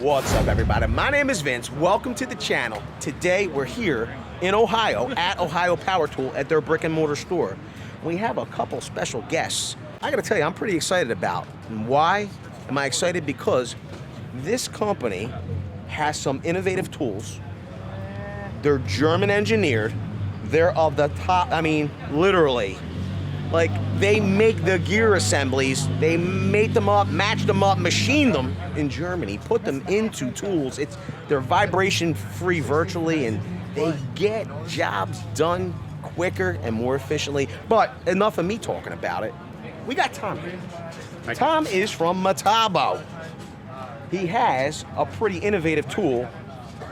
What's up, everybody? My name is Vince. Welcome to the channel. Today we're here in Ohio at Ohio Power Tool at their brick and mortar store. We have a couple special guests. I gotta tell you, I'm pretty excited about. And why am I excited? Because this company has some innovative tools. They're German engineered. They're of the top, I mean, literally. Like, they make the gear assemblies, they make them up, match them up, machine them in Germany, put them into tools. They're vibration-free virtually, and they get jobs done quicker and more efficiently. But enough of me talking about it. We got Tom here. Tom is from Metabo. He has a pretty innovative tool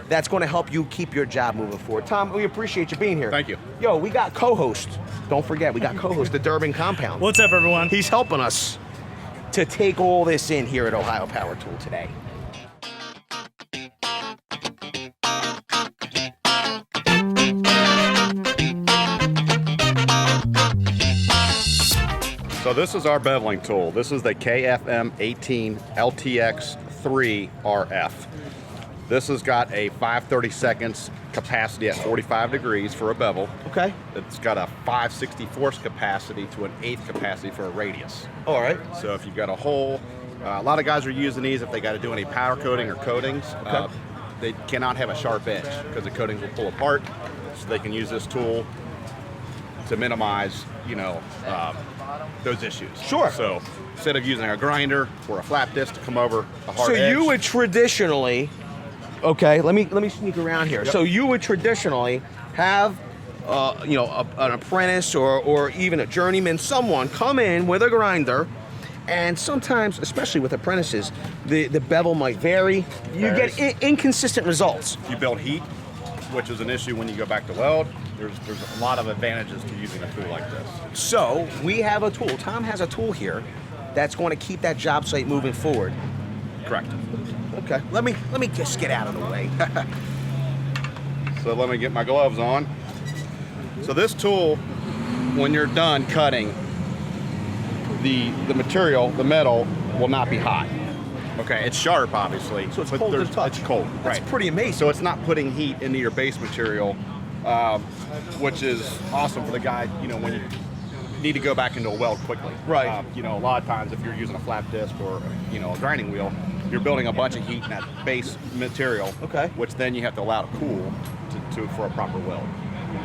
that's going to help you keep your job moving forward. Tom, we appreciate you being here. Thank you. Yo, we got co-host. Don't forget, we got co-host, TheDurbinCompound. What's up, everyone? He's helping us to take all this in here at Ohio Power Tool today. So this is our beveling tool. This is the KFM18 LTX3 RF. This has got a 5/32 capacity at 45 degrees for a bevel. Okay. It's got a 5/64 capacity to an 1/8 capacity for a radius. All right. So if you've got a hole, a lot of guys are using these if they got to do any powder coating or coatings. Okay. They cannot have a sharp edge because the coatings will pull apart. So they can use this tool to minimize, those issues. Sure. So instead of using a grinder or a flap disc to come over a hard So edge, you would traditionally, okay, let me sneak around here. Yep. So you would traditionally have, an apprentice or even a journeyman, someone come in with a grinder, and sometimes, especially with apprentices, the bevel might vary. You get inconsistent results. you build heat, which is an issue when you go back to weld. There's a lot of advantages to using a tool like this. So we have a tool. Tom has a tool here that's going to keep that job site moving forward. Correct. Okay. Let me just get out of the way. So let me get my gloves on. So this tool, when you're done cutting, the material, the metal, will not be hot. Okay, it's sharp, obviously. So it's but cold to touch. It's cold, That's right? pretty amazing. So it's not putting heat into your base material, which is awesome for the guy. When you need to go back into a weld quickly. Right. A lot of times, if you're using a flap disc or a grinding wheel, you're building a bunch of heat in that base material. Okay. Which then you have to allow to cool for a proper weld.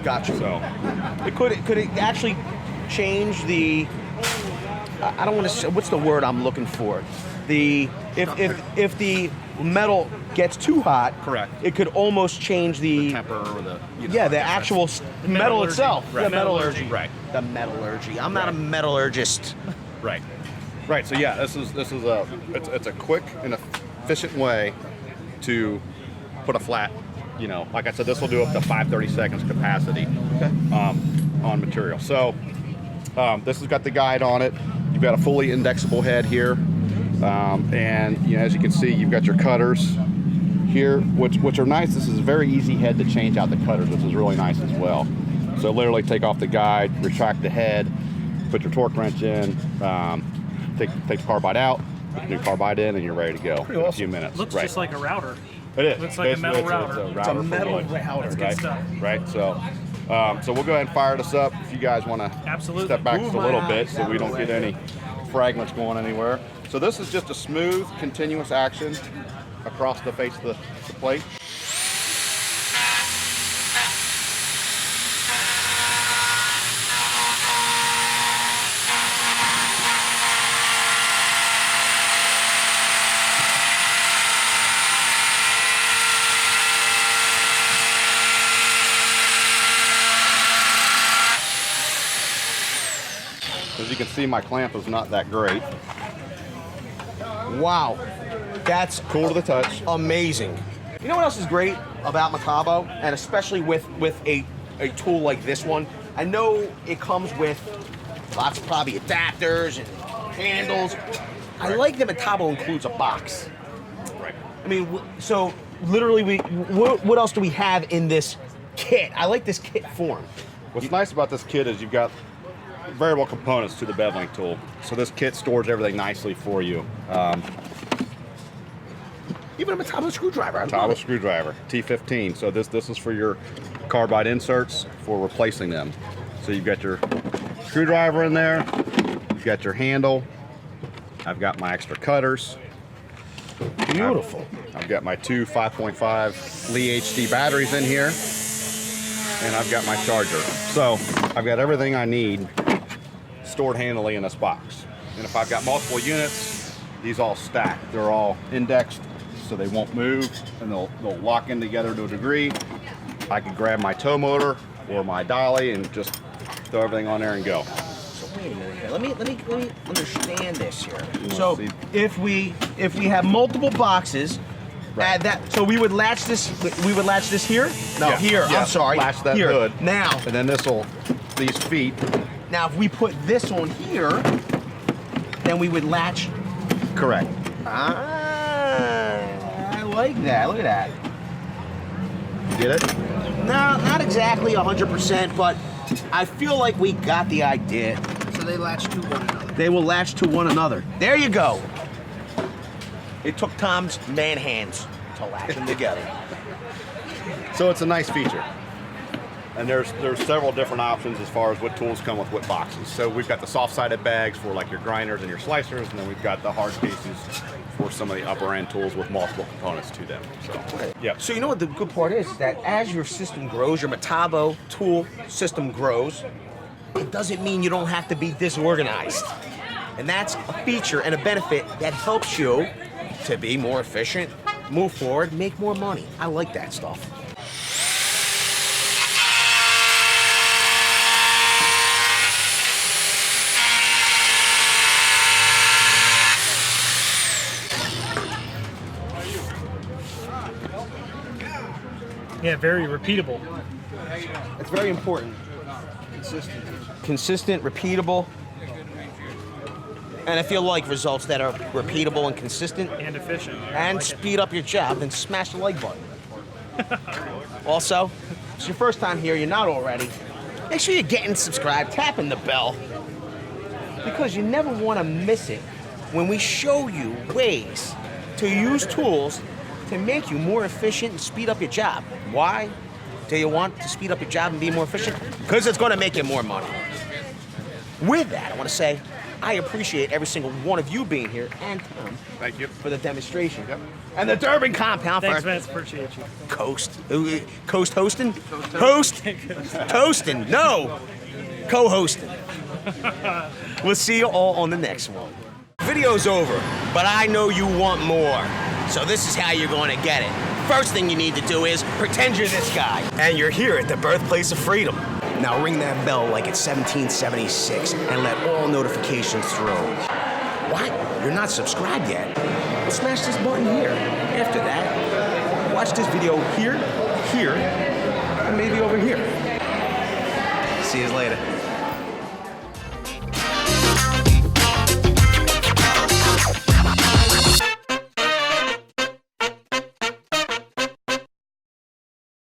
Gotcha. So Could it actually change the? I don't want to say, what's the word I'm looking for? If the metal gets too hot, correct, it could almost change the temper or the the actual metal itself. Right. Yeah, metallurgy. Right. The metallurgy. I'm not a metallurgist. Right. Right. So yeah, this is it's a quick and efficient way to put a flat. Like I said, this will do up to 5/32 capacity on material. So this has got the guide on it. You've got a fully indexable head here, and as you can see, you've got your cutters here, which are nice. This is a very easy head to change out the cutters, which is really nice as well. So literally take off the guide, retract the head, put your torque wrench in, take the carbide out, put the new carbide in, and you're ready to go in a few minutes. Looks just like a router. It is. Looks like a metal router. It's a metal router. That's good stuff. Right. So we'll go ahead and fire this up. If you guys want to step back just a little bit so we don't get any fragments going anywhere. So this is just a smooth, continuous action across the face of the plate. As you can see, my clamp is not that great. Wow, that's Cool to the touch. amazing. You know what else is great about Metabo, and especially with a tool like this one? I know it comes with lots of probably adapters and handles. I like that Metabo includes a box. Right. I mean, so literally, what else do we have in this kit? I like this kit form. What's nice about this kit is you've got variable components to the beveling tool. So this kit stores everything nicely for you. Even a Metabo screwdriver. I love Metabo it. screwdriver, T15. So this is for your carbide inserts for replacing them. So you've got your screwdriver in there, you've got your handle, I've got my extra cutters. Beautiful. I've got my two 5.5 Lee HD batteries in here, and I've got my charger. So I've got everything I need stored handily in this box. And if I've got multiple units, these all stack. They're all indexed so they won't move, and they'll lock in together to a degree. I can grab my tow motor or my dolly and just throw everything on there and go. So wait a minute here. Let me understand this here. wanna So see? if we have multiple boxes, add that. So we would latch this. We would latch this here. No, Yeah, here. yeah, I'm sorry. latch that here. hood. Now, And then these feet. now if we put this on here, then we would latch. Correct. I like that. Look at that. Get it? No, not exactly 100%, but I feel like we got the idea. So they latch to one another. They will latch to one another. There you go. It took Tom's man hands to latch them together. So it's a nice feature. And there's several different options as far as what tools come with what boxes. So we've got the soft-sided bags for like your grinders and your slicers, and then we've got the hard cases for some of the upper end tools with multiple components to them. So, yeah. So you know what the good part is that as your system grows, your Metabo tool system grows, it doesn't mean you don't have to be disorganized. And that's a feature and a benefit that helps you to be more efficient, move forward, make more money. I like that stuff. Yeah, very repeatable. It's very important. Consistent, repeatable. And if you like results that are repeatable and consistent And efficient. and speed up your job, then smash the like button. Also, if it's your first time here, you're not already, make sure you're getting subscribed, tapping the bell, because you never want to miss it when we show you ways to use tools to make you more efficient and speed up your job. Why do you want to speed up your job and be more efficient? Because it's going to make you more money. With that, I want to say I appreciate every single one of you being here, and Tom, Thank you. for the demonstration. Yep. And the Durbin Compound Thanks, for Vince. Appreciate you. Coast hosting? Host? Toasting. No. Co-hosting. We'll see you all on the next one. Video's over, but I know you want more. So this is how you're going to get it. First thing you need to do is pretend you're this guy. And you're here at the birthplace of freedom. Now ring that bell like it's 1776 and let all notifications through. What? You're not subscribed yet? Well, smash this button here. After that, watch this video here, here, and maybe over here. See you later.